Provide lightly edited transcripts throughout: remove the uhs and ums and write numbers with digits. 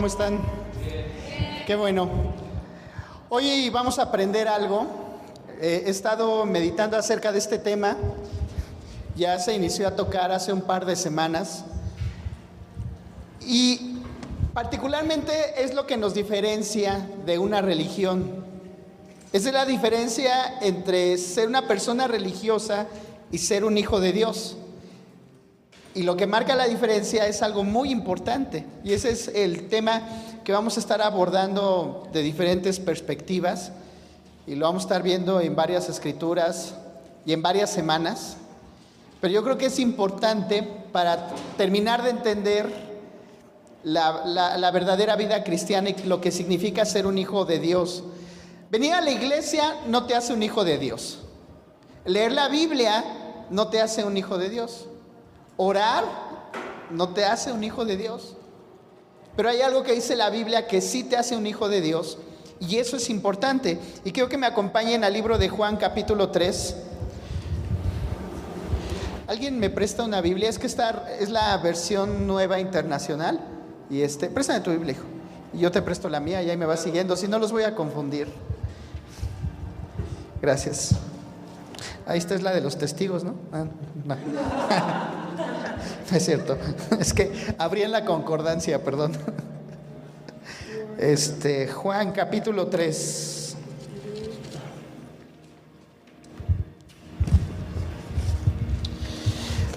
¿cómo están? Qué bueno. Hoy vamos a aprender algo. He estado meditando acerca de este tema. Ya se inició a tocar hace un par de semanas. Y particularmente es lo que nos diferencia de una religión. Es la diferencia entre ser una persona religiosa y ser un hijo de Dios. Y lo que marca la diferencia es algo muy importante. Y ese es el tema que vamos a estar abordando de diferentes perspectivas. Y lo vamos a estar viendo en varias escrituras y en varias semanas. Pero yo creo que es importante para terminar de entender la verdadera vida cristiana y lo que significa ser un hijo de Dios. Venir a la iglesia no te hace un hijo de Dios. Leer la Biblia no te hace un hijo de Dios. Orar no te hace un hijo de Dios. Pero hay algo que dice la Biblia que sí te hace un hijo de Dios. Y eso es importante. Y quiero que me acompañen al libro de Juan capítulo 3. ¿Alguien me presta una Biblia? Es que esta es la versión nueva internacional. Y préstame tu Biblia, hijo. Y yo te presto la mía y ahí me vas siguiendo. Si no, los voy a confundir. Gracias. Ahí esta es la de los testigos, ¿no? No. No es cierto. Es que abrí en la concordancia, perdón. Juan capítulo 3.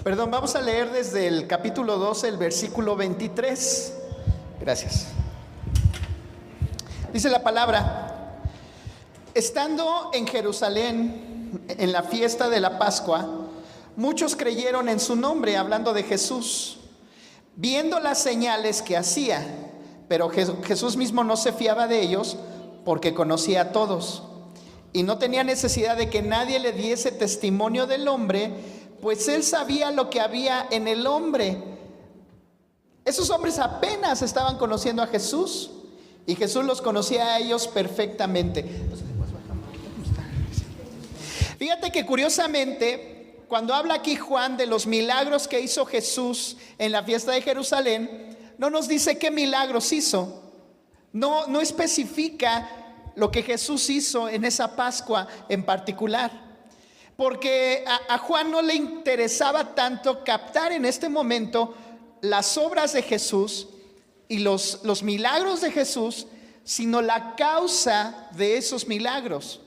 Perdón, vamos a leer desde el capítulo 12, el versículo 23. Gracias. Dice la palabra: estando en Jerusalén en la fiesta de la Pascua, muchos creyeron en su nombre, hablando de Jesús, viendo las señales que hacía. Pero Jesús mismo no se fiaba de ellos, porque conocía a todos y no tenía necesidad de que nadie le diese testimonio del hombre, pues él sabía lo que había en el hombre. Esos hombres apenas estaban conociendo a Jesús y Jesús los conocía a ellos perfectamente. Fíjate que curiosamente, cuando habla aquí Juan de los milagros que hizo Jesús en la fiesta de Jerusalén, no nos dice qué milagros hizo. No especifica lo que Jesús hizo en esa Pascua en particular. Porque a Juan no le interesaba tanto captar en este momento las obras de Jesús y los milagros de Jesús, sino la causa de esos milagros.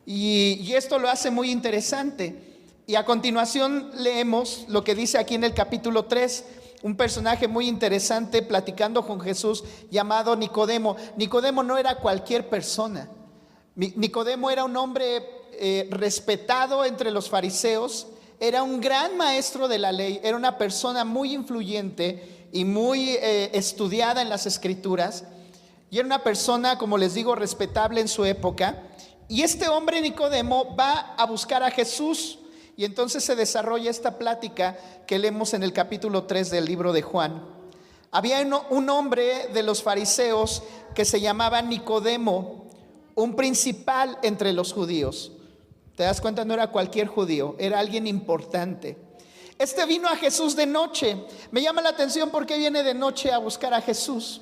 Y esto lo hace muy interesante. Y a continuación leemos lo que dice aquí en el capítulo 3, un personaje muy interesante platicando con Jesús llamado Nicodemo. Nicodemo no era cualquier persona. Nicodemo era un hombre respetado entre los fariseos, era un gran maestro de la ley, era una persona muy influyente y muy estudiada en las escrituras, y era una persona, como les digo, respetable en su época. Y este hombre Nicodemo va a buscar a Jesús, y entonces se desarrolla esta plática que leemos en el capítulo 3 del libro de Juan. Había un hombre de los fariseos que se llamaba Nicodemo, un principal entre los judíos. ¿Te das cuenta? No era cualquier judío, era alguien importante. Este vino a Jesús de noche. Me llama la atención por qué viene de noche a buscar a Jesús.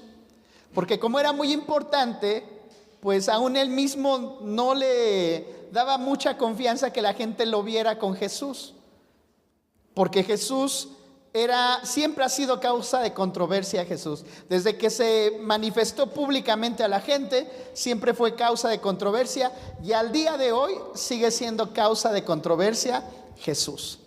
Porque como era muy importante, pues aún él mismo no le daba mucha confianza que la gente lo viera con Jesús. Porque Jesús siempre ha sido causa de controversia. Jesús, desde que se manifestó públicamente a la gente, siempre fue causa de controversia, y al día de hoy sigue siendo causa de controversia Jesús.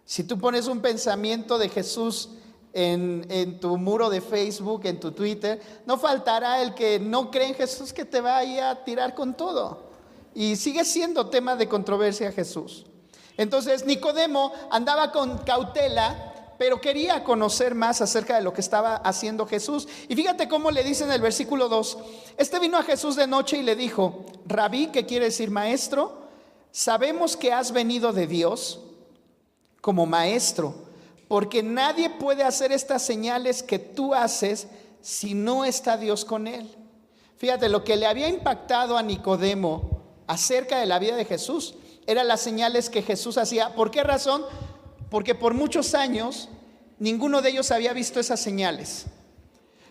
Si tú pones un pensamiento de Jesús en tu muro de Facebook, en tu Twitter, no faltará el que no cree en Jesús que te vaya a tirar con todo. Y sigue siendo tema de controversia Jesús. Entonces Nicodemo andaba con cautela, pero quería conocer más acerca de lo que estaba haciendo Jesús. Y fíjate cómo le dice en el versículo 2: vino a Jesús de noche y le dijo: Rabí, que quiere decir maestro, sabemos que has venido de Dios como maestro, porque nadie puede hacer estas señales que tú haces si no está Dios con él. Fíjate, lo que le había impactado a Nicodemo acerca de la vida de Jesús eran las señales que Jesús hacía. ¿Por qué razón? Porque por muchos años ninguno de ellos había visto esas señales.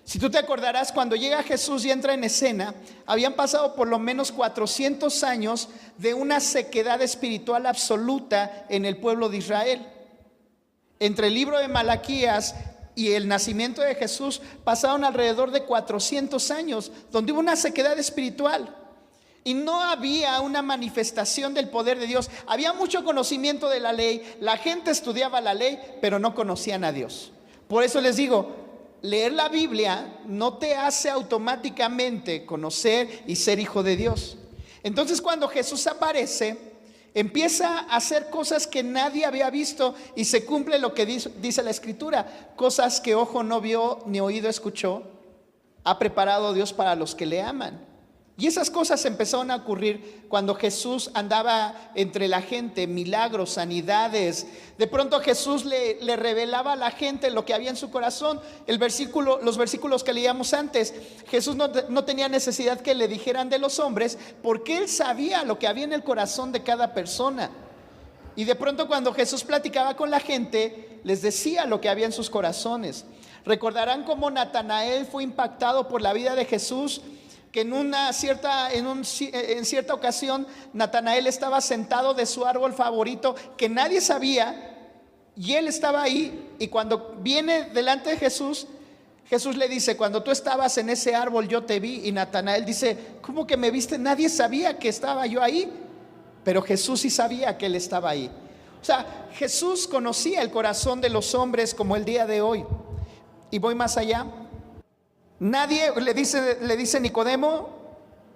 Si tú te acordarás, cuando llega Jesús y entra en escena, habían pasado por lo menos 400 años de una sequedad espiritual absoluta en el pueblo de Israel. Entre el libro de Malaquías y el nacimiento de Jesús pasaron alrededor de 400 años, donde hubo una sequedad espiritual. Y no había una manifestación del poder de Dios. Había mucho conocimiento de la ley, la gente estudiaba la ley, pero no conocían a Dios. Por eso les digo, leer la Biblia no te hace automáticamente conocer y ser hijo de Dios. Entonces, cuando Jesús aparece, empieza a hacer cosas que nadie había visto y se cumple lo que dice la Escritura: cosas que ojo no vio ni oído escuchó, ha preparado Dios para los que le aman. Y esas cosas empezaron a ocurrir cuando Jesús andaba entre la gente, milagros, sanidades. De pronto Jesús le revelaba a la gente lo que había en su corazón. Los versículos que leíamos antes, Jesús no tenía necesidad que le dijeran de los hombres, porque Él sabía lo que había en el corazón de cada persona. Y de pronto, cuando Jesús platicaba con la gente, les decía lo que había en sus corazones. Recordarán cómo Natanael fue impactado por la vida de Jesús, que en cierta ocasión Natanael estaba sentado de su árbol favorito que nadie sabía, y él estaba ahí, y cuando viene delante de Jesús, Jesús le dice: cuando tú estabas en ese árbol yo te vi. Y Natanael dice: ¿cómo que me viste? Nadie sabía que estaba yo ahí. Pero Jesús sí sabía que él estaba ahí. O sea, Jesús conocía el corazón de los hombres como el día de hoy. Y voy más allá. Nadie le dice Nicodemo: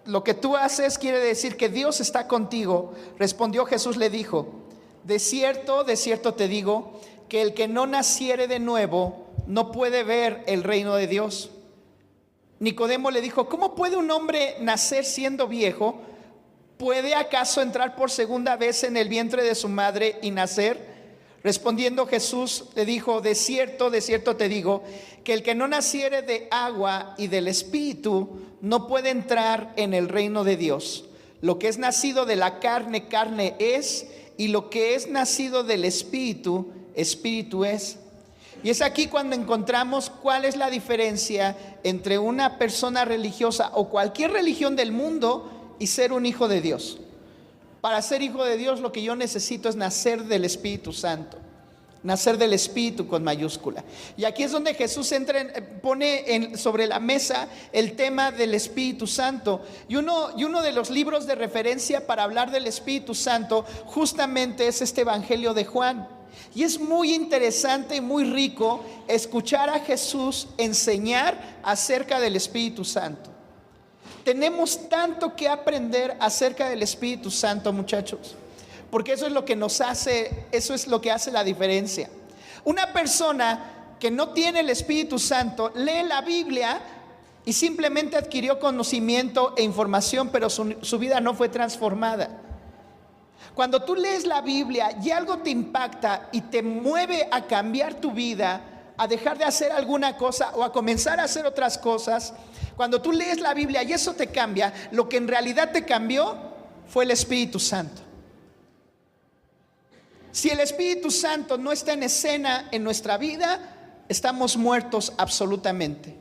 lo que tú haces quiere decir que Dios está contigo. Respondió Jesús, le dijo: de cierto te digo, que el que no naciere de nuevo no puede ver el reino de Dios. Nicodemo le dijo: ¿cómo puede un hombre nacer siendo viejo? ¿Puede acaso entrar por segunda vez en el vientre de su madre y nacer? Respondiendo Jesús le dijo: de cierto te digo, que el que no naciere de agua y del Espíritu no puede entrar en el reino de Dios. Lo que es nacido de la carne, carne es, y lo que es nacido del Espíritu, Espíritu es. Y es aquí cuando encontramos cuál es la diferencia entre una persona religiosa o cualquier religión del mundo y ser un hijo de Dios. Para ser hijo de Dios, lo que yo necesito es nacer del Espíritu Santo. Nacer del Espíritu con mayúscula. Y aquí es donde Jesús pone sobre la mesa el tema del Espíritu Santo. Y uno de los libros de referencia para hablar del Espíritu Santo justamente es este Evangelio de Juan. Y es muy interesante y muy rico escuchar a Jesús enseñar acerca del Espíritu Santo. Tenemos tanto que aprender acerca del Espíritu Santo, muchachos, porque eso es lo que hace la diferencia. Una persona que no tiene el Espíritu Santo lee la Biblia y simplemente adquirió conocimiento e información, pero su vida no fue transformada. Cuando tú lees la Biblia y algo te impacta y te mueve a cambiar tu vida, a dejar de hacer alguna cosa o a comenzar a hacer otras cosas, cuando tú lees la Biblia y eso te cambia, lo que en realidad te cambió fue el Espíritu Santo. Si el Espíritu Santo no está en escena en nuestra vida, estamos muertos absolutamente.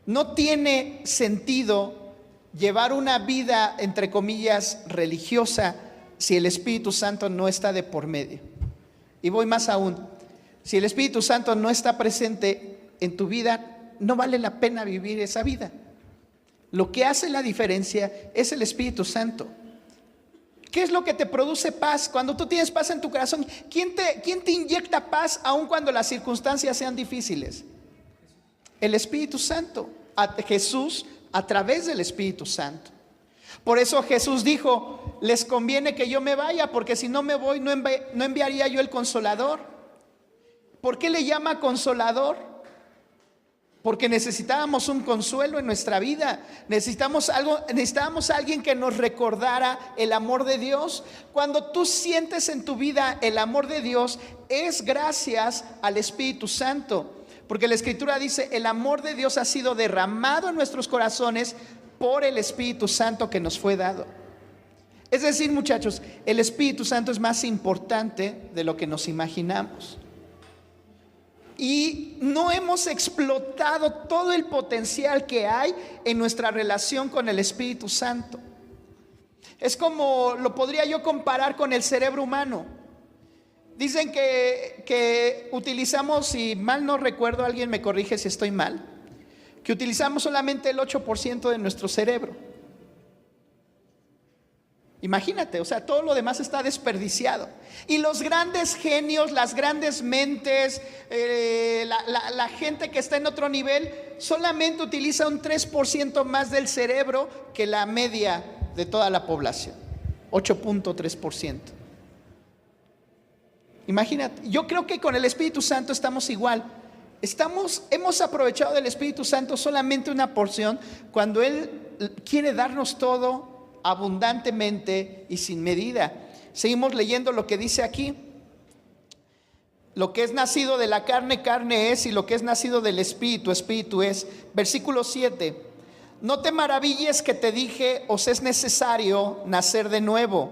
No tiene sentido llevar una vida, entre comillas, religiosa, si el Espíritu Santo no está de por medio. Y voy más aún: si el Espíritu Santo no está presente en tu vida, no vale la pena vivir esa vida. Lo que hace la diferencia es el Espíritu Santo. ¿Qué es lo que te produce paz? Cuando tú tienes paz en tu corazón, ¿quién te inyecta paz aun cuando las circunstancias sean difíciles? El Espíritu Santo. Jesús a través del Espíritu Santo. Por eso Jesús dijo: les conviene que yo me vaya, porque si no me voy no enviaría yo el Consolador. ¿Por qué le llama Consolador? Porque necesitábamos un consuelo en nuestra vida. Necesitábamos a alguien que nos recordara el amor de Dios. Cuando tú sientes en tu vida el amor de Dios, es gracias al Espíritu Santo. Porque la Escritura dice: el amor de Dios ha sido derramado en nuestros corazones por el Espíritu Santo que nos fue dado. Es decir, muchachos, el Espíritu Santo es más importante de lo que nos imaginamos. y no hemos explotado todo el potencial que hay en nuestra relación con el Espíritu Santo. Es como lo podría yo comparar con el cerebro humano. Dicen que utilizamos, si mal no recuerdo, alguien me corrige si estoy mal, que utilizamos solamente el 8% de nuestro cerebro. Imagínate, o sea, todo lo demás está desperdiciado. Y los grandes genios, las grandes mentes, la gente que está en otro nivel, solamente utiliza un 3% más del cerebro que la media de toda la población. 8.3%. Imagínate, yo creo que con el Espíritu Santo estamos igual. Hemos aprovechado del Espíritu Santo solamente una porción, cuando Él quiere darnos todo abundantemente y sin medida. Seguimos leyendo lo que dice aquí. Lo que es nacido de la carne, carne es, y lo que es nacido del Espíritu, Espíritu es. Versículo 7. No te maravilles que te dije, os es necesario nacer de nuevo.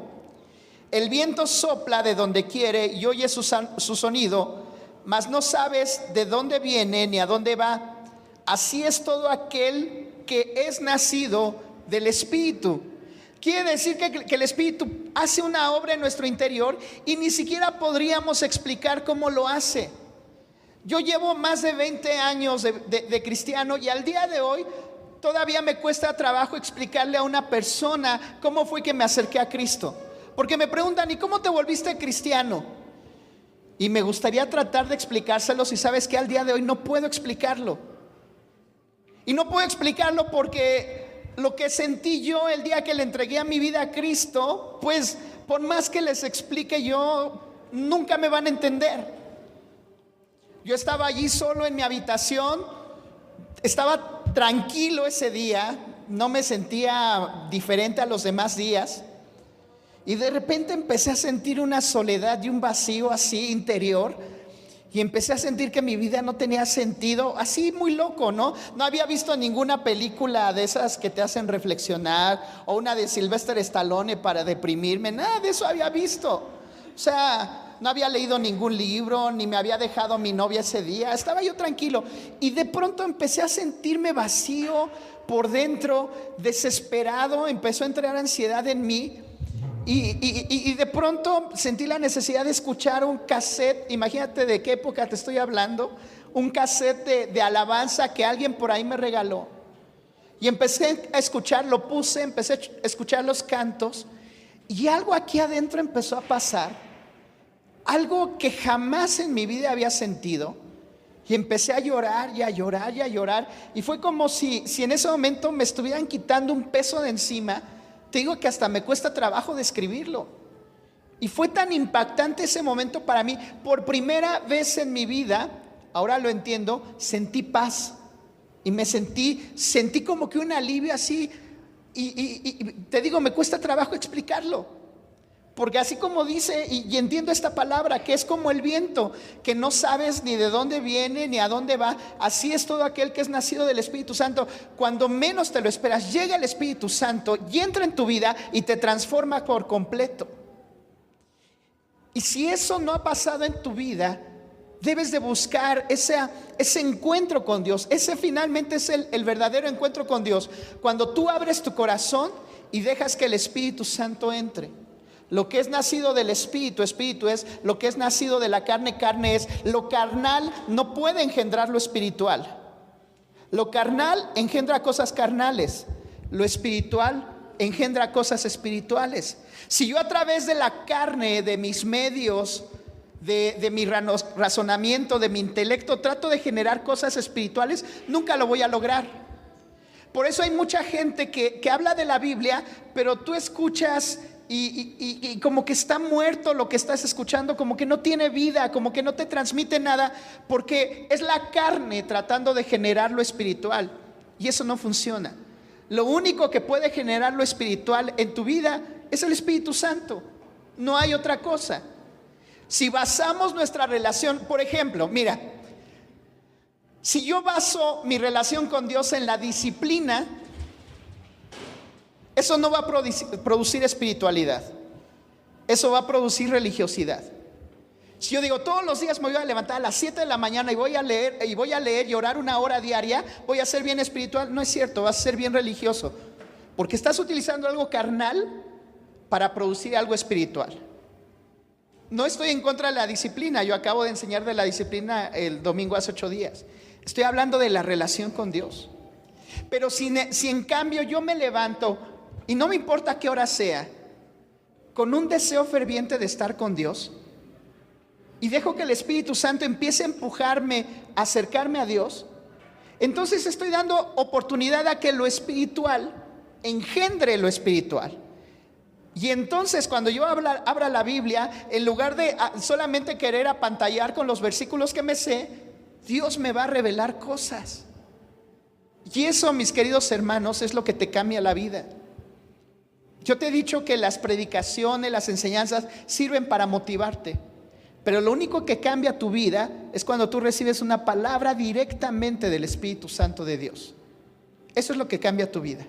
El viento sopla de donde quiere y oye su sonido, mas no sabes de dónde viene ni a dónde va. Así es todo aquel que es nacido del Espíritu. Quiere decir que el Espíritu hace una obra en nuestro interior y ni siquiera podríamos explicar cómo lo hace. Yo llevo más de 20 años de cristiano y al día de hoy todavía me cuesta trabajo explicarle a una persona cómo fue que me acerqué a Cristo. Porque me preguntan, ¿y cómo te volviste cristiano? Y me gustaría tratar de explicárselos, y sabes que al día de hoy no puedo explicarlo. Y no puedo explicarlo porque lo que sentí yo el día que le entregué a mi vida a Cristo, pues por más que les explique yo, nunca me van a entender. Yo estaba allí solo en mi habitación, estaba tranquilo ese día, no me sentía diferente a los demás días, y de repente empecé a sentir una soledad y un vacío así interior. Y empecé a sentir que mi vida no tenía sentido, así muy loco, ¿no? No había visto ninguna película de esas que te hacen reflexionar, o una de Sylvester Stallone para deprimirme, nada de eso había visto. O sea, no había leído ningún libro, ni me había dejado mi novia ese día, estaba yo tranquilo. Y de pronto empecé a sentirme vacío por dentro, desesperado, empezó a entrar ansiedad en mí. Y de pronto sentí la necesidad de escuchar un cassette. Imagínate de qué época te estoy hablando. Un cassette de alabanza que alguien por ahí me regaló. Y empecé a escuchar, lo puse, empecé a escuchar los cantos. Y algo aquí adentro empezó a pasar. Algo que jamás en mi vida había sentido. Y empecé a llorar y a llorar y a llorar. Y fue como si en ese momento me estuvieran quitando un peso de encima. Te digo que hasta me cuesta trabajo describirlo. Y fue tan impactante ese momento para mí. Por primera vez en mi vida, ahora lo entiendo, sentí paz. Y me sentí como que un alivio así. Y te digo, me cuesta trabajo explicarlo. Porque así como dice, y entiendo esta palabra, que es como el viento, que no sabes ni de dónde viene ni a dónde va, así es todo aquel que es nacido del Espíritu Santo. Cuando menos te lo esperas, llega el Espíritu Santo y entra en tu vida y te transforma por completo. Y si eso no ha pasado en tu vida, debes de buscar ese encuentro con Dios. Ese finalmente es el verdadero encuentro con Dios. Cuando tú abres tu corazón y dejas que el Espíritu Santo entre. Lo que es nacido del Espíritu, Espíritu es. Lo que es nacido de la carne, carne es. Lo carnal no puede engendrar lo espiritual. Lo carnal engendra cosas carnales. Lo espiritual engendra cosas espirituales. Si yo a través de la carne, de mis medios, de mi razonamiento, de mi intelecto, trato de generar cosas espirituales, nunca lo voy a lograr. Por eso hay mucha gente que habla de la Biblia, pero tú escuchas y como que está muerto lo que estás escuchando, como que no tiene vida, como que no te transmite nada, porque es la carne tratando de generar lo espiritual, y eso no funciona. Lo único que puede generar lo espiritual en tu vida es el Espíritu Santo, no hay otra cosa. Si basamos nuestra relación, por ejemplo, mira, si yo baso mi relación con Dios en la disciplina, eso no va a producir espiritualidad, eso va a producir religiosidad. Si yo digo todos los días me voy a levantar a las 7 de la mañana y voy a leer y orar 1 hora diaria, voy a ser bien espiritual, no es cierto, vas a ser bien religioso, porque estás utilizando algo carnal para producir algo espiritual. No estoy en contra de la disciplina, yo acabo de enseñar de la disciplina el domingo hace 8 días. Estoy hablando de la relación con Dios. Pero si en cambio yo me levanto y no me importa qué hora sea, con un deseo ferviente de estar con Dios, y dejo que el Espíritu Santo empiece a empujarme, a acercarme a Dios, entonces estoy dando oportunidad a que lo espiritual engendre lo espiritual. Y entonces cuando yo abra la Biblia, en lugar de solamente querer apantallar con los versículos que me sé, Dios me va a revelar cosas. Y eso, mis queridos hermanos, es lo que te cambia la vida. Yo te he dicho que las predicaciones, las enseñanzas sirven para motivarte. Pero lo único que cambia tu vida es cuando tú recibes una palabra directamente del Espíritu Santo de Dios. Eso es lo que cambia tu vida.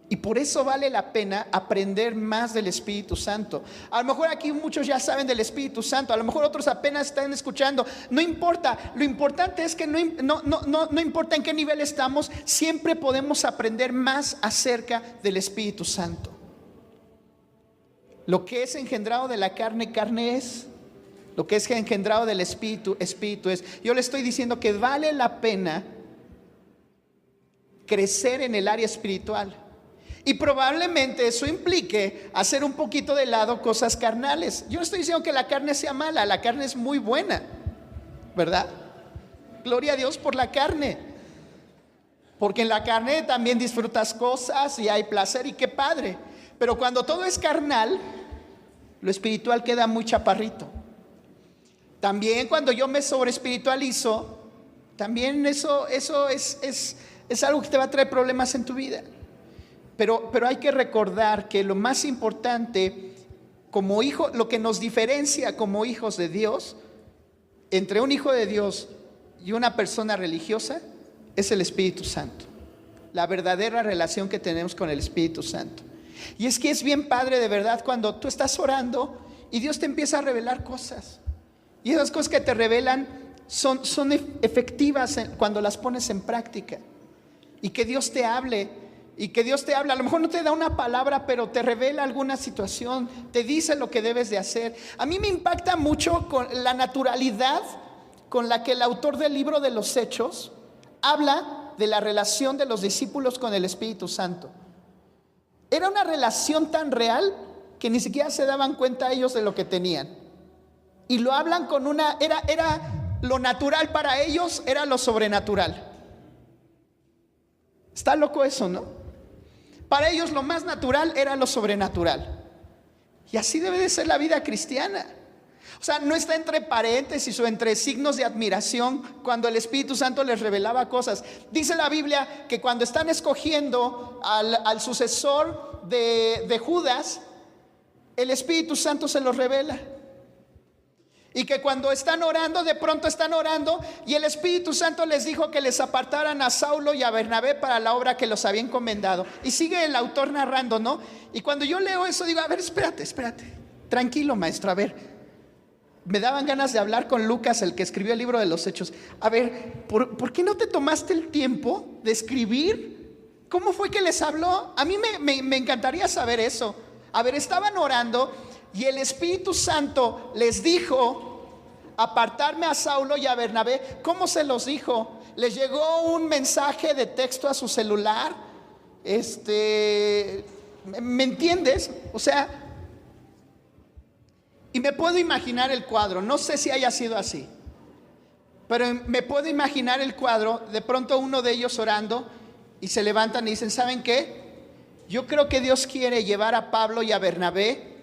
Y por eso vale la pena aprender más del Espíritu Santo. A lo mejor aquí muchos ya saben del Espíritu Santo, a lo mejor otros apenas están escuchando. No importa, lo importante es que no importa en qué nivel estamos, siempre podemos aprender más acerca del Espíritu Santo. Lo que es engendrado de la carne, carne es. Lo que es engendrado del Espíritu, Espíritu es. Yo le estoy diciendo que vale la pena crecer en el área espiritual. Y probablemente eso implique hacer un poquito de lado cosas carnales. Yo no estoy diciendo que la carne sea mala, la carne es muy buena, ¿verdad? Gloria a Dios por la carne. Porque en la carne también disfrutas cosas y hay placer y qué padre. Pero cuando todo es carnal, lo espiritual queda muy chaparrito. También cuando yo me sobreespiritualizo, también eso es algo que te va a traer problemas en tu vida. Pero hay que recordar que lo más importante como hijo, lo que nos diferencia como hijos de Dios, entre un hijo de Dios y una persona religiosa, es el Espíritu Santo. La verdadera relación que tenemos con el Espíritu Santo. Y es que es bien padre de verdad cuando tú estás orando y Dios te empieza a revelar cosas. Y esas cosas que te revelan son efectivas cuando las pones en práctica. Y que Dios te hable. Y que Dios te habla, a lo mejor no te da una palabra, pero te revela alguna situación, te dice lo que debes de hacer. A mí me impacta mucho con la naturalidad con la que el autor del libro de los Hechos habla de la relación de los discípulos con el Espíritu Santo. Era una relación tan real que ni siquiera se daban cuenta ellos de lo que tenían. Y lo hablan con era lo natural para ellos, era lo sobrenatural. Está loco eso, ¿no? Para ellos lo más natural era lo sobrenatural. Y así debe de ser la vida cristiana. O sea, no está entre paréntesis o entre signos de admiración cuando el Espíritu Santo les revelaba cosas. Dice la Biblia que cuando están escogiendo al sucesor de Judas, el Espíritu Santo se los revela. Y que cuando están orando, de pronto están orando y el Espíritu Santo les dijo que les apartaran a Saulo y a Bernabé para la obra que los había encomendado. Y sigue el autor narrando, ¿no? Y cuando yo leo eso digo, a ver, espérate, tranquilo maestro, a ver. Me daban ganas de hablar con Lucas, el que escribió el libro de los Hechos. A ver, ¿por qué no te tomaste el tiempo de escribir? ¿Cómo fue que les habló? A mí me encantaría saber eso. A ver, estaban orando y el Espíritu Santo les dijo apartarme a Saulo y a Bernabé. ¿Cómo se los dijo? ¿Les llegó un mensaje de texto a su celular? ¿Me entiendes? O sea, y me puedo imaginar el cuadro. No sé si haya sido así, pero me puedo imaginar el cuadro. De pronto uno de ellos orando y se levantan y dicen, ¿saben qué? Yo creo que Dios quiere llevar a Pablo y a Bernabé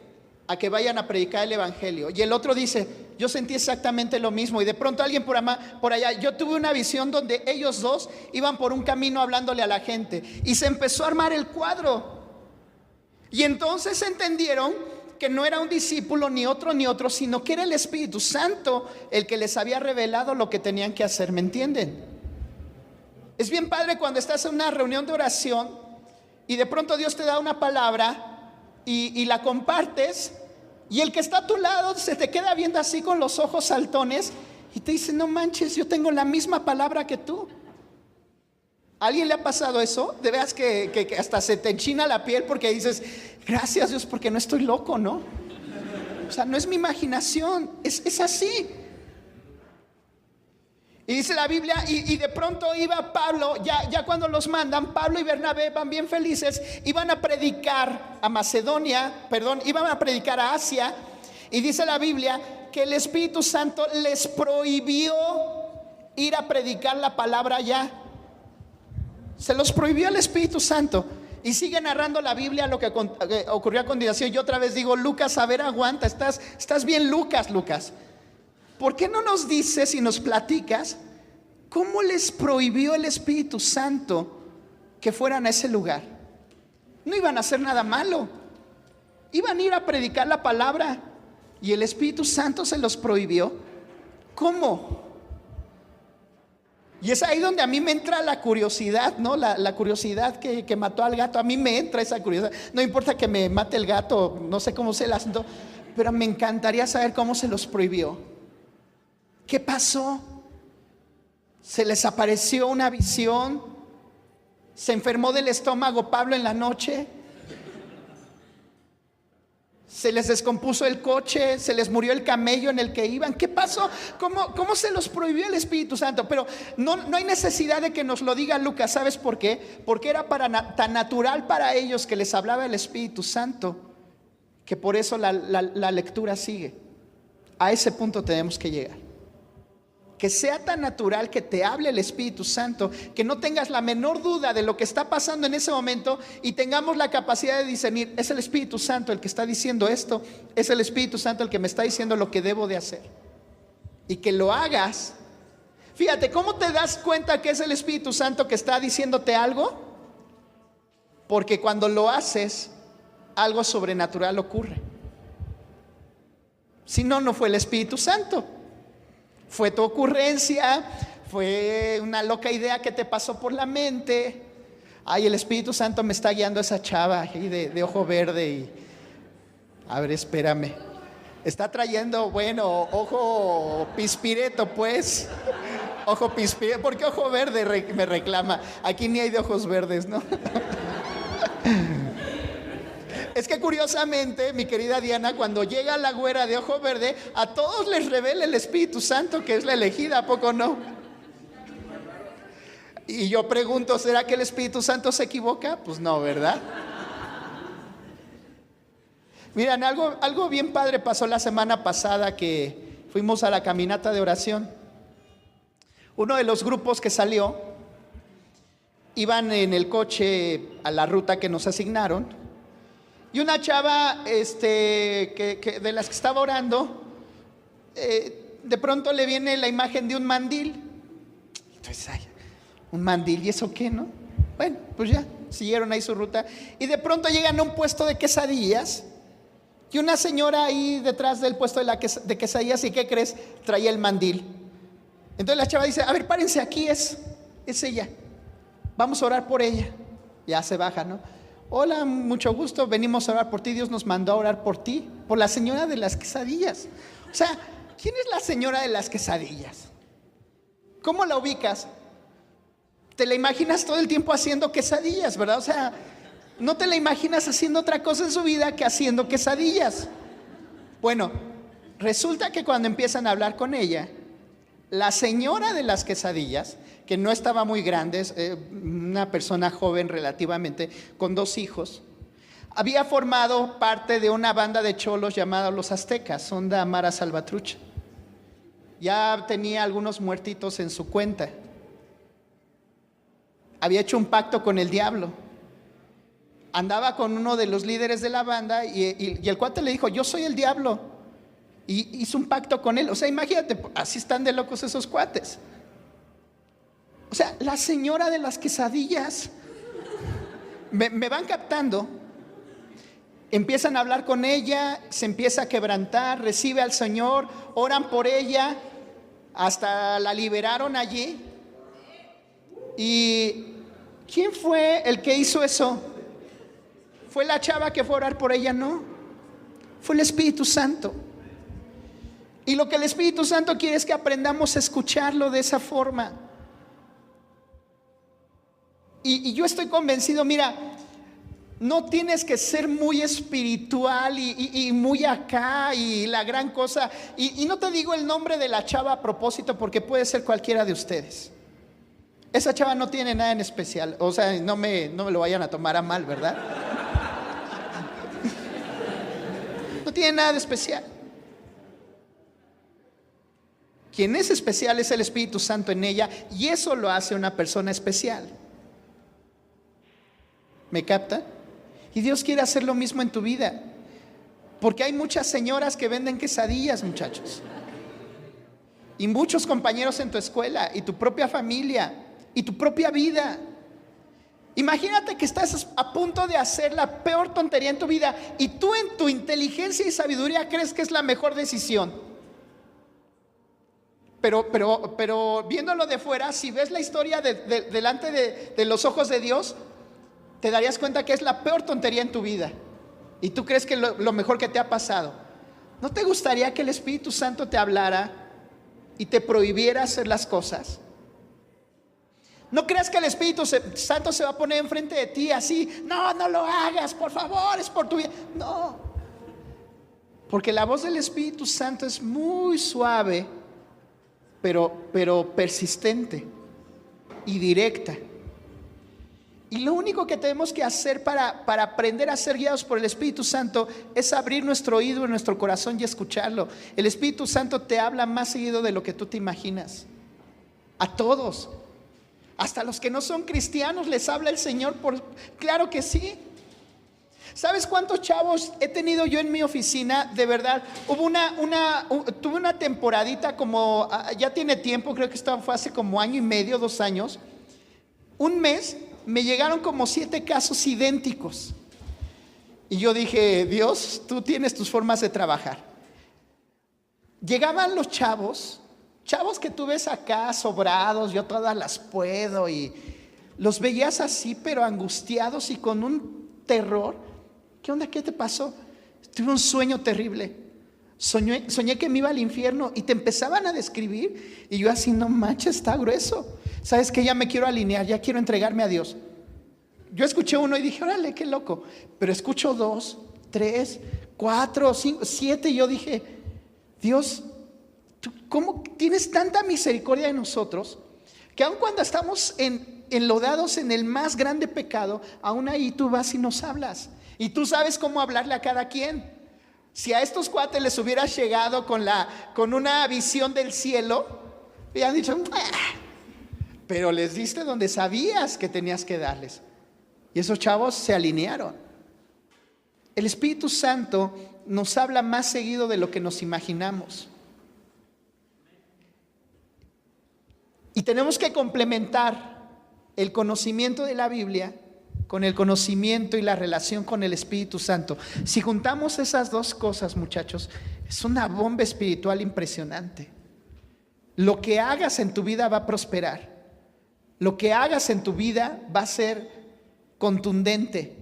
a que vayan a predicar el evangelio. Y el otro dice, yo sentí exactamente lo mismo. Y de pronto alguien por allá, yo tuve una visión donde ellos dos iban por un camino hablándole a la gente. Y se empezó a armar el cuadro. Y entonces entendieron que no era un discípulo ni otro, sino que era el Espíritu Santo el que les había revelado lo que tenían que hacer. ¿Me entienden? Es bien padre cuando estás en una reunión de oración y de pronto Dios te da una palabra y la compartes Y el que está a tu lado se te queda viendo así con los ojos saltones y te dice, no manches, yo tengo la misma palabra que tú. ¿A alguien le ha pasado eso? De veras que hasta se te enchina la piel porque dices, gracias Dios porque no estoy loco, ¿no? O sea, no es mi imaginación, es así. Y dice la Biblia, y de pronto iba Pablo, ya cuando los mandan, Pablo y Bernabé van bien felices, iban a predicar a Macedonia, iban a predicar a Asia. Y dice la Biblia que el Espíritu Santo les prohibió ir a predicar la palabra allá. Se los prohibió el Espíritu Santo. Y sigue narrando la Biblia lo que ocurrió a continuación. Yo otra vez digo, Lucas, a ver, aguanta, estás bien, Lucas. ¿Por qué no nos dices y nos platicas cómo les prohibió el Espíritu Santo que fueran a ese lugar? No iban a hacer nada malo, iban a ir a predicar la palabra y el Espíritu Santo se los prohibió. ¿Cómo? Y es ahí donde a mí me entra la curiosidad, ¿no? La curiosidad que mató al gato. A mí me entra esa curiosidad. No importa que me mate el gato, no sé cómo se el asunto, pero me encantaría saber cómo se los prohibió. ¿Qué pasó? ¿Se les apareció una visión? ¿Se enfermó del estómago Pablo en la noche? ¿Se les descompuso el coche? ¿Se les murió el camello en el que iban? ¿Qué pasó? ¿Cómo se los prohibió el Espíritu Santo? Pero no hay necesidad de que nos lo diga Lucas. ¿Sabes por qué? Porque era tan natural para ellos que les hablaba el Espíritu Santo, que por eso la lectura sigue. A ese punto tenemos que llegar. Que sea tan natural que te hable el Espíritu Santo, que no tengas la menor duda de lo que está pasando en ese momento y tengamos la capacidad de discernir, es el Espíritu Santo el que está diciendo esto, es el Espíritu Santo el que me está diciendo lo que debo de hacer. Y que lo hagas. Fíjate, ¿cómo te das cuenta que es el Espíritu Santo que está diciéndote algo? Porque cuando lo haces, algo sobrenatural ocurre. Si no, no fue el Espíritu Santo. Fue tu ocurrencia, fue una loca idea que te pasó por la mente. Ay, el Espíritu Santo me está guiando a esa chava ahí de ojo verde y a ver, espérame. Está trayendo, bueno, ojo pispireto, pues. Ojo pispireto, ¿por qué ojo verde me reclama? Aquí ni hay de ojos verdes, ¿no? Es que curiosamente, mi querida Diana, cuando llega la güera de ojo verde, a todos les revela el Espíritu Santo que es la elegida, ¿a poco no? Y yo pregunto, ¿será que el Espíritu Santo se equivoca? Pues no, ¿verdad? Miren, algo bien padre pasó la semana pasada que fuimos a la caminata de oración. Uno de los grupos que salió, iban en el coche a la ruta que nos asignaron. Y una chava de las que estaba orando, de pronto le viene la imagen de un mandil. Entonces, ay, un mandil, ¿y eso qué, no? Bueno, pues ya, siguieron ahí su ruta. Y de pronto llegan a un puesto de quesadillas. Y una señora ahí detrás del puesto de quesadillas, ¿y qué crees? Traía el mandil. Entonces la chava dice, a ver, párense, aquí es ella. Vamos a orar por ella. Ya se baja, ¿no? Hola, mucho gusto, venimos a orar por ti. Dios nos mandó a orar por ti, por la señora de las quesadillas. O sea, ¿quién es la señora de las quesadillas? ¿Cómo la ubicas? Te la imaginas todo el tiempo haciendo quesadillas, ¿verdad? O sea, no te la imaginas haciendo otra cosa en su vida que haciendo quesadillas. Bueno, resulta que cuando empiezan a hablar con ella, la señora de las quesadillas, que no estaba muy grande, una persona joven relativamente, con 2 hijos, había formado parte de una banda de cholos llamada Los Aztecas, Onda Amara Salvatrucha. Ya tenía algunos muertitos en su cuenta. Había hecho un pacto con el diablo. Andaba con uno de los líderes de la banda y el cuate le dijo, yo soy el diablo. Y hizo un pacto con él. O sea, imagínate, así están de locos esos cuates. O sea, la señora de las quesadillas. Me van captando. Empiezan a hablar con ella, se empieza a quebrantar, recibe al Señor, oran por ella, hasta la liberaron allí. ¿Y quién fue el que hizo eso? ¿Fue la chava que fue a orar por ella? No. Fue el Espíritu Santo. Y lo que el Espíritu Santo quiere es que aprendamos a escucharlo de esa forma. Y yo estoy convencido, mira, no tienes que ser muy espiritual y muy acá y la gran cosa. Y no te digo el nombre de la chava a propósito, porque puede ser cualquiera de ustedes. Esa chava no tiene nada en especial. O sea, no me lo vayan a tomar a mal, ¿verdad? No tiene nada de especial. Quien es especial es el Espíritu Santo en ella, y eso lo hace una persona especial. ¿Me capta? Y Dios quiere hacer lo mismo en tu vida, porque hay muchas señoras que venden quesadillas, muchachos, y muchos compañeros en tu escuela, y tu propia familia, y tu propia vida. Imagínate que estás a punto de hacer la peor tontería en tu vida, y tú en tu inteligencia y sabiduría crees que es la mejor decisión. Pero viéndolo de fuera, si ves la historia delante de los ojos de Dios, te darías cuenta que es la peor tontería en tu vida, y tú crees que lo mejor que te ha pasado. ¿No te gustaría que el Espíritu Santo te hablara y te prohibiera hacer las cosas? No creas que el Espíritu Santo se va a poner enfrente de ti así: no lo hagas, por favor, es por tu vida. No, porque la voz del Espíritu Santo es muy suave, pero persistente y directa. Y lo único que tenemos que hacer para aprender a ser guiados por el Espíritu Santo es abrir nuestro oído y nuestro corazón y escucharlo. El Espíritu Santo te habla más seguido de lo que tú te imaginas. A todos, hasta los que no son cristianos, les habla el Señor. Claro que sí. ¿Sabes cuántos chavos he tenido yo en mi oficina? De verdad, tuve una temporadita, como ya tiene tiempo, creo que esto fue hace como año y medio, 2 años. Un mes me llegaron como 7 casos idénticos. Y yo dije: Dios, tú tienes tus formas de trabajar. Llegaban los chavos que tú ves acá sobrados, yo todas las puedo, y los veías así, pero angustiados y con un terror. ¿Qué onda? ¿Qué te pasó? Tuve un sueño terrible. Soñé que me iba al infierno, y te empezaban a describir, y yo así: no manches, está grueso. ¿Sabes qué? Ya me quiero alinear, ya quiero entregarme a Dios. Yo escuché uno y dije: órale, qué loco. Pero escucho 2, 3, 4, 5, 7, y yo dije: Dios, ¿tú cómo tienes tanta misericordia de nosotros, que aun cuando estamos enlodados en el más grande pecado, aún ahí tú vas y nos hablas, y tú sabes cómo hablarle a cada quien? Si a estos cuates les hubieras llegado con una visión del cielo, hubieran dicho: pero les diste donde sabías que tenías que darles. Y esos chavos se alinearon. El Espíritu Santo nos habla más seguido de lo que nos imaginamos. Y tenemos que complementar el conocimiento de la Biblia con el conocimiento y la relación con el Espíritu Santo. Si juntamos esas dos cosas, muchachos, es una bomba espiritual impresionante. Lo que hagas en tu vida va a prosperar. Lo que hagas en tu vida va a ser contundente.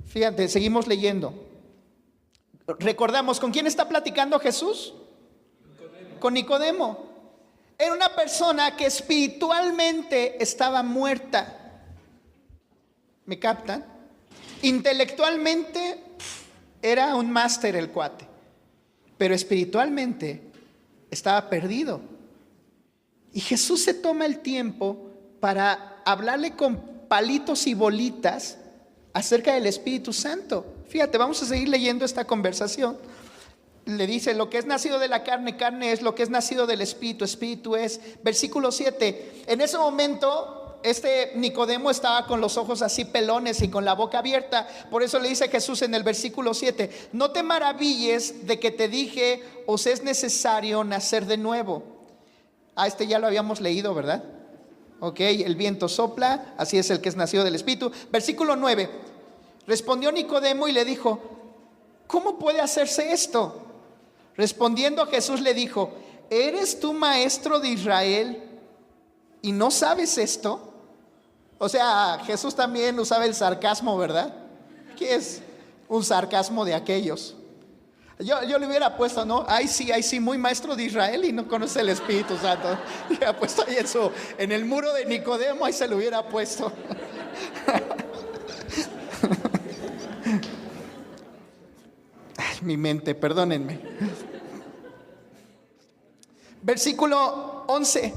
Fíjate, seguimos leyendo. Recordamos, ¿con quién está platicando Jesús? Con Nicodemo. Era una persona que espiritualmente estaba muerta. ¿Me captan? Intelectualmente era un máster el cuate, pero espiritualmente estaba perdido. Y Jesús se toma el tiempo para hablarle con palitos y bolitas acerca del Espíritu Santo. Fíjate, vamos a seguir leyendo esta conversación. Le dice: lo que es nacido de la carne, carne es; lo que es nacido del Espíritu, Espíritu es. Versículo 7. En ese momento Nicodemo estaba con los ojos así pelones y con la boca abierta. Por eso le dice Jesús en el versículo 7: no te maravilles de que te dije, os es necesario nacer de nuevo. Ya lo habíamos leído, ¿verdad? Ok, el viento sopla, así es el que es nacido del Espíritu. Versículo 9. Respondió Nicodemo y le dijo: ¿cómo puede hacerse esto? Respondiendo Jesús le dijo: ¿eres tú maestro de Israel y no sabes esto? O sea, Jesús también usaba el sarcasmo, ¿verdad? ¿Qué es? Un sarcasmo de aquellos. Yo le hubiera puesto, ¿no? Ay sí, muy maestro de Israel y no conoce el Espíritu Santo. Le hubiera puesto ahí en el muro de Nicodemo, ahí se lo hubiera puesto. Ay, mi mente, perdónenme. Versículo 11.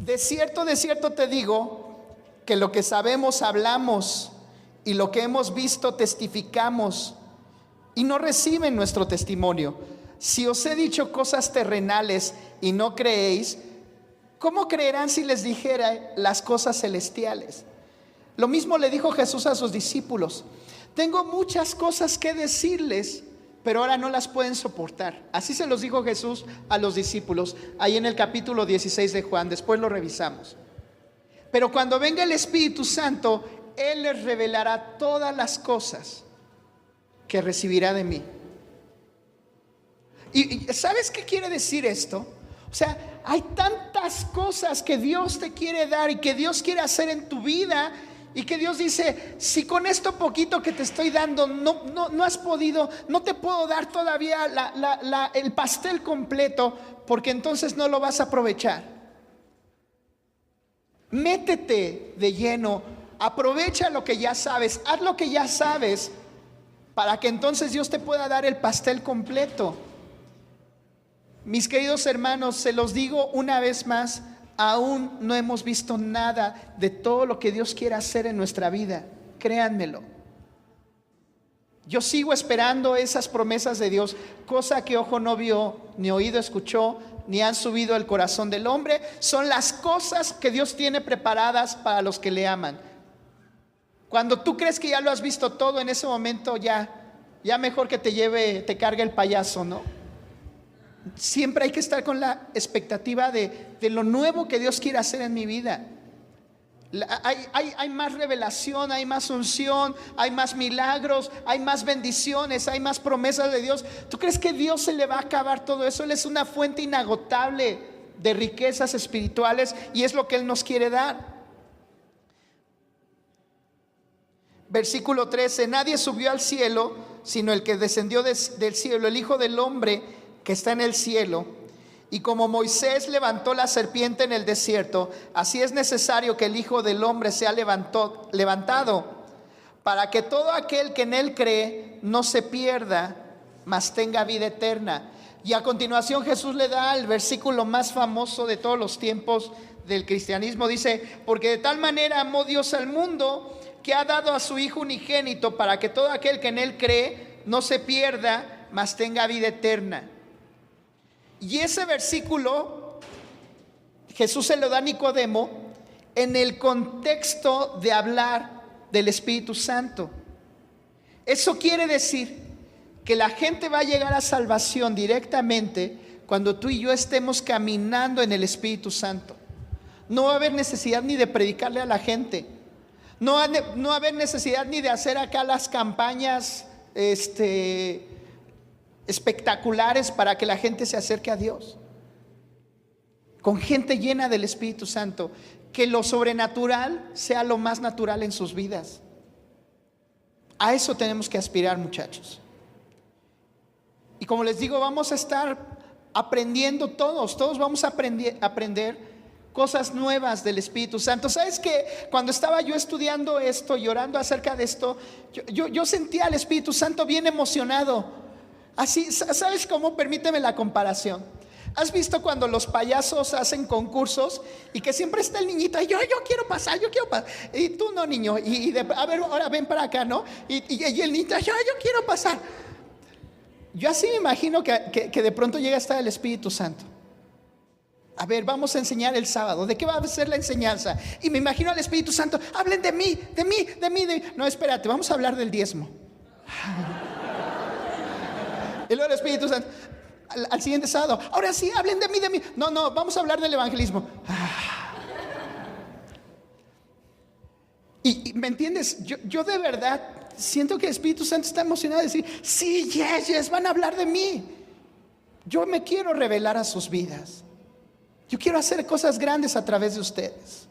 De cierto te digo, que lo que sabemos hablamos, y lo que hemos visto testificamos, y no reciben nuestro testimonio. Si os he dicho cosas terrenales y no creéis, ¿cómo creerán si les dijera las cosas celestiales? Lo mismo le dijo Jesús a sus discípulos. Tengo muchas cosas que decirles, pero ahora no las pueden soportar. Así se los dijo Jesús a los discípulos, ahí en el capítulo 16 de Juan. Después lo revisamos. Pero cuando venga el Espíritu Santo, Él les revelará todas las cosas que recibirá de mí. ¿Y sabes qué quiere decir esto? O sea, hay tantas cosas que Dios te quiere dar y que Dios quiere hacer en tu vida, y que Dios dice, si con esto poquito que te estoy dando no has podido, no te puedo dar todavía el pastel completo, porque entonces no lo vas a aprovechar. Métete de lleno, aprovecha lo que ya sabes, haz lo que ya sabes, para que entonces Dios te pueda dar el pastel completo. Mis queridos hermanos, se los digo una vez más, aún no hemos visto nada de todo lo que Dios quiere hacer en nuestra vida, créanmelo. Yo sigo esperando esas promesas de Dios, cosa que ojo no vio, ni oído escuchó, ni han subido al corazón del hombre. Son las cosas que Dios tiene preparadas para los que le aman. Cuando tú crees que ya lo has visto todo, en ese momento ya mejor que te cargue el payaso, ¿no? Siempre hay que estar con la expectativa de lo nuevo que Dios quiere hacer en mi vida. Hay más revelación, hay más unción, hay más milagros, hay más bendiciones, hay más promesas de Dios. ¿Tú crees que Dios se le va a acabar todo eso? Él es una fuente inagotable de riquezas espirituales, y es lo que Él nos quiere dar. Versículo 13. Nadie subió al cielo sino el que descendió del cielo, el Hijo del Hombre que está en el cielo. Y como Moisés levantó la serpiente en el desierto, así es necesario que el Hijo del Hombre sea levantado, para que todo aquel que en él cree no se pierda, mas tenga vida eterna. Y a continuación Jesús le da el versículo más famoso de todos los tiempos del cristianismo. Dice, porque de tal manera amó Dios al mundo, que ha dado a su Hijo unigénito, para que todo aquel que en él cree no se pierda, mas tenga vida eterna. Y ese versículo Jesús se lo da a Nicodemo en el contexto de hablar del Espíritu Santo. Eso quiere decir que la gente va a llegar a salvación directamente cuando tú y yo estemos caminando en el Espíritu Santo. No va a haber necesidad ni de predicarle a la gente. No va a haber necesidad ni de hacer acá las campañas espectaculares para que la gente se acerque a Dios. Con gente llena del Espíritu Santo, que lo sobrenatural sea lo más natural en sus vidas. A eso tenemos que aspirar, muchachos. Y como les digo, vamos a estar aprendiendo todos vamos a aprender cosas nuevas del Espíritu Santo. ¿Sabes qué? Cuando estaba yo estudiando esto y orando acerca de esto, yo sentía al Espíritu Santo bien emocionado. Así, ¿sabes cómo? Permíteme la comparación. ¿Has visto cuando los payasos hacen concursos y que siempre está el niñito, yo quiero pasar, y tú no, niño, a ver, ahora ven para acá, ¿no? Y el niño, yo quiero pasar. Yo así me imagino que de pronto llega a estar el Espíritu Santo. A ver, vamos a enseñar el sábado. ¿De qué va a ser la enseñanza? Y me imagino al Espíritu Santo, hablen de mí. No, espérate, vamos a hablar del diezmo. Y luego el Espíritu Santo, al siguiente sábado, ahora sí, hablen de mí. No, vamos a hablar del evangelismo. Y ¿me entiendes? Yo de verdad siento que el Espíritu Santo está emocionado de decir, sí, yes, van a hablar de mí. Yo me quiero revelar a sus vidas. Yo quiero hacer cosas grandes a través de ustedes.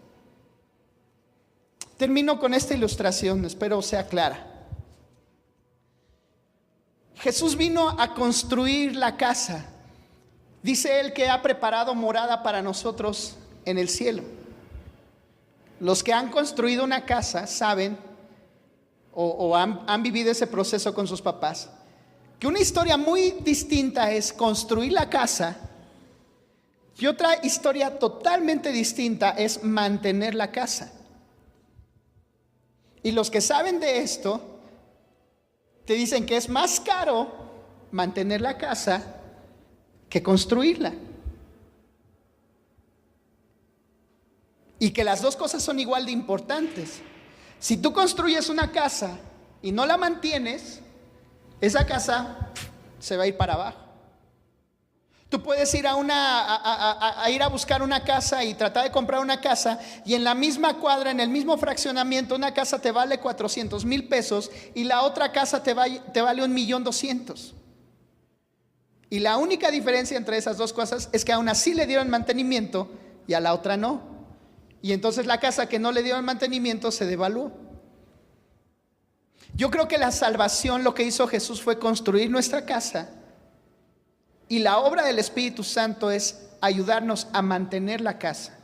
Termino con esta ilustración, espero sea clara. Jesús vino a construir la casa. Dice Él que ha preparado morada para nosotros en el cielo. Los que han construido una casa saben o han vivido ese proceso con sus papás, que una historia muy distinta es construir la casa y otra historia totalmente distinta es mantener la casa. Y los que saben de esto te dicen que es más caro mantener la casa que construirla. Y que las dos cosas son igual de importantes. Si tú construyes una casa y no la mantienes, esa casa se va a ir para abajo. Tú puedes ir a buscar una casa y tratar de comprar una casa, y en la misma cuadra, en el mismo fraccionamiento, una casa te vale 400,000 pesos y la otra casa te vale 1,200,000. Y la única diferencia entre esas dos cosas es que a una sí le dieron mantenimiento y a la otra no. Y entonces la casa que no le dieron mantenimiento se devaluó. Yo creo que la salvación, lo que hizo Jesús fue construir nuestra casa, y la obra del Espíritu Santo es ayudarnos a mantener la casa.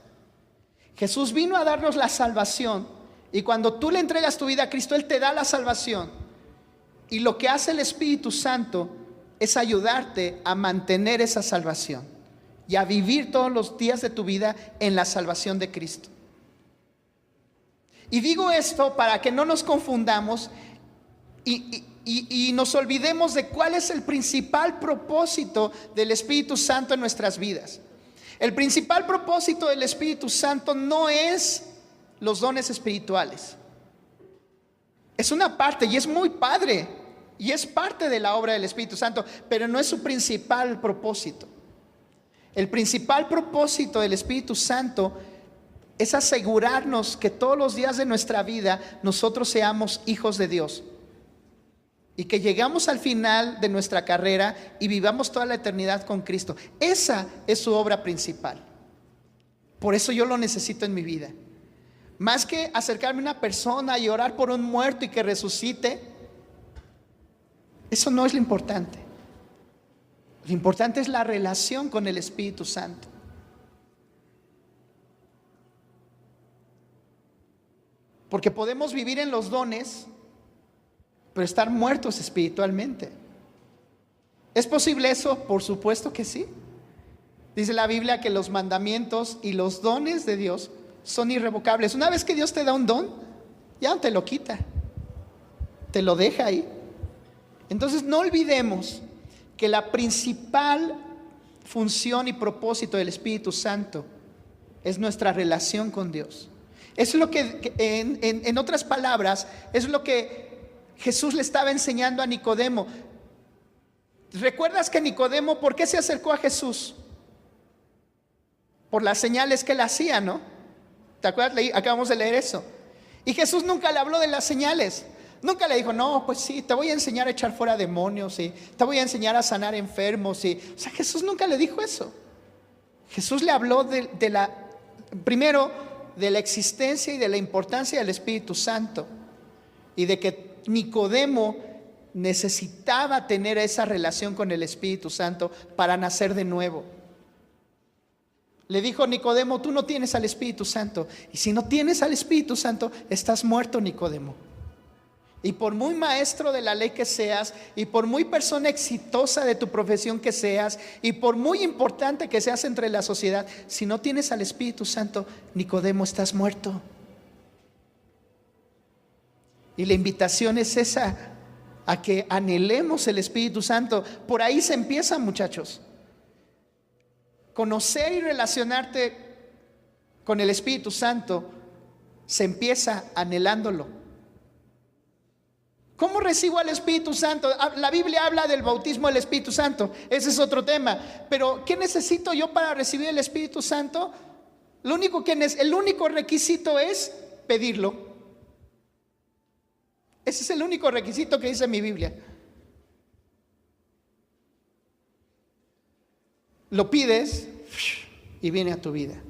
Jesús vino a darnos la salvación, y cuando tú le entregas tu vida a Cristo, Él te da la salvación. Y lo que hace el Espíritu Santo es ayudarte a mantener esa salvación y a vivir todos los días de tu vida en la salvación de Cristo. Y digo esto para que no nos confundamos y nos olvidemos de cuál es el principal propósito del Espíritu Santo en nuestras vidas. El principal propósito del Espíritu Santo no es los dones espirituales. Es una parte y es muy padre y es parte de la obra del Espíritu Santo, pero no es su principal propósito. El principal propósito del Espíritu Santo es asegurarnos que todos los días de nuestra vida nosotros seamos hijos de Dios y que llegamos al final de nuestra carrera y vivamos toda la eternidad con Cristo. Esa es su obra principal. Por eso yo lo necesito en mi vida. Más que acercarme a una persona y orar por un muerto y que resucite, eso no es lo importante. Lo importante es la relación con el Espíritu Santo. Porque podemos vivir en los dones, pero estar muertos espiritualmente. ¿Es posible eso? Por supuesto que sí. Dice la Biblia que los mandamientos y los dones de Dios son irrevocables. Una vez que Dios te da un don, ya no te lo quita, te lo deja ahí. Entonces no olvidemos que la principal función y propósito del Espíritu Santo es nuestra relación con Dios. Eso es lo que, en otras palabras, es lo que Jesús le estaba enseñando a Nicodemo. ¿Recuerdas que Nicodemo, por qué se acercó a Jesús? Por las señales que él hacía, ¿no? ¿Te acuerdas? Acabamos de leer eso. Y Jesús nunca le habló de las señales. Nunca le dijo, no, pues sí, te voy a enseñar a echar fuera demonios, sí, te voy a enseñar a sanar enfermos, sí. O sea, Jesús nunca le dijo eso. Jesús le habló primero de la existencia y de la importancia del Espíritu Santo, y de que Nicodemo necesitaba tener esa relación con el Espíritu Santo para nacer de nuevo. Le dijo Nicodemo, tú no tienes al Espíritu Santo, y si no tienes al Espíritu Santo, estás muerto, Nicodemo. Y por muy maestro de la ley que seas, y por muy persona exitosa de tu profesión que seas, y por muy importante que seas entre la sociedad, si no tienes al Espíritu Santo, Nicodemo, estás muerto. Y la invitación es esa, a que anhelemos el Espíritu Santo. Por ahí se empieza, muchachos. Conocer y relacionarte con el Espíritu Santo se empieza anhelándolo. ¿Cómo recibo al Espíritu Santo? La Biblia habla del bautismo del Espíritu Santo. Ese es otro tema. Pero ¿qué necesito yo para recibir el Espíritu Santo? El único requisito es pedirlo. Ese es el único requisito que dice mi Biblia. Lo pides y viene a tu vida.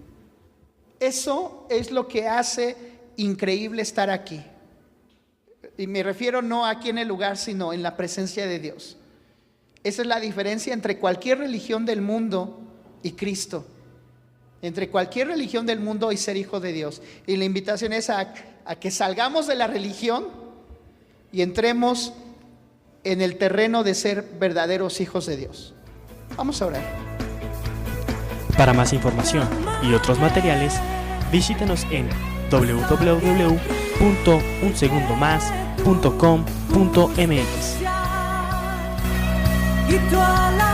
Eso es lo que hace increíble estar aquí. Y me refiero no aquí en el lugar, sino en la presencia de Dios. Esa es la diferencia entre cualquier religión del mundo y Cristo. Entre cualquier religión del mundo y ser hijo de Dios. Y la invitación es a que salgamos de la religión y entremos en el terreno de ser verdaderos hijos de Dios. Vamos a orar. Para más información y otros materiales, visítenos en www.unsegundomas.com.mx. Y tú a la